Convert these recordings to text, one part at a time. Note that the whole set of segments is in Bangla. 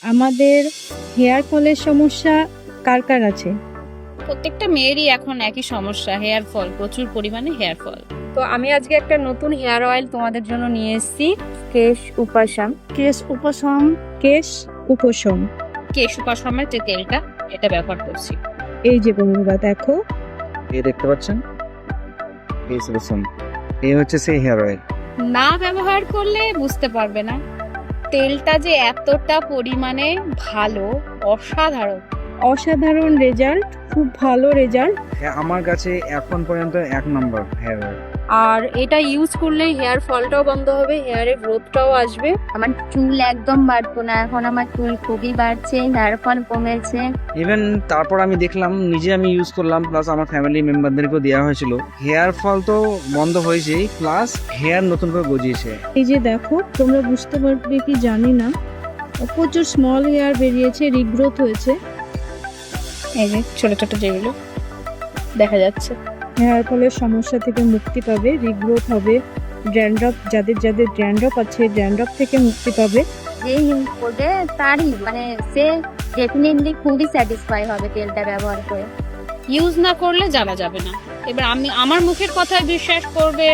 আমাদের হেয়ার ফলের সমস্যা কার কার আছে? প্রত্যেকটা মেয়েরই এখন একই সমস্যা, হেয়ার ফল, প্রচুর পরিমাণে হেয়ার ফল। তো আমি আজকে একটা নতুন হেয়ার অয়েল তোমাদের জন্য নিয়ে এসেছি, কেশ উপাসাম। কেশ উপশম। কেশ উপশম। কেশ উপাশমের যে তেলটা, এটা ব্যবহার করছি। এই যে বন্ধুরা দেখো, এই দেখতে পাচ্ছেন, এই সলিউশন, এই হচ্ছে সেই হেয়ার অয়েল। না ব্যবহার করলে বুঝতে পারবে না তেলটা যে এতটা পরিমাণে ভালো, অসাধারণ। অসাধারণ রেজাল্ট, খুব ভালো রেজাল্ট। আমার কাছে এখন পর্যন্ত 1 নম্বর হেয়ার অয়েল। আর এটা ইউজ করলে হেয়ার ফলটাও বন্ধ হবে, হেয়ারের গ্রোথটাও আসবে। আমার চুল একদম বাড়তো না, এখন আমার চুল খুবই বাড়ছে, হেয়ার ফল কমেছে। ইভেন তারপর আমি দেখলাম, নিজে আমি ইউজ করলাম, প্লাস আমার ফ্যামিলি মেম্বারদেরকেও দেওয়া হয়েছিল। হেয়ার ফল তো বন্ধ হয়েছেই, প্লাস হেয়ার নতুন করে গজিয়েছে। এই যে দেখো, তোমরা বুঝতে পারবে কি জানি না, প্রচুর স্মল হেয়ার বেরিয়েছে, রিগ্রোথ হয়েছে। এই যে ছোট ছোট যেগুলো দেখা যাচ্ছে। হেয়ার ফলের সমস্যা থেকে মুক্তি পাবে, রিগ্রোথ হবে, ড্যান্ড্রফ, যাদের যাদের ড্যান্ড্রফ আছে ড্যান্ড্রফ থেকে মুক্তি পাবে। যে ইউজ করবে তারই সে ডেফিনেটলি খুবই স্যাটিসফাই হবে তেলটা ব্যবহার করে। ইউজ না করলে জানা যাবে না। এবার আমার মুখের কথায় বিশ্বাস করবে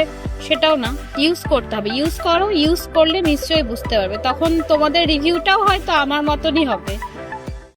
সেটাও না, ইউজ করতে হবে। ইউজ করো, ইউজ করলে নিশ্চয়ই বুঝতে পারবে, তখন তোমাদের রিভিউটাও হয়তো আমার মতনই হবে।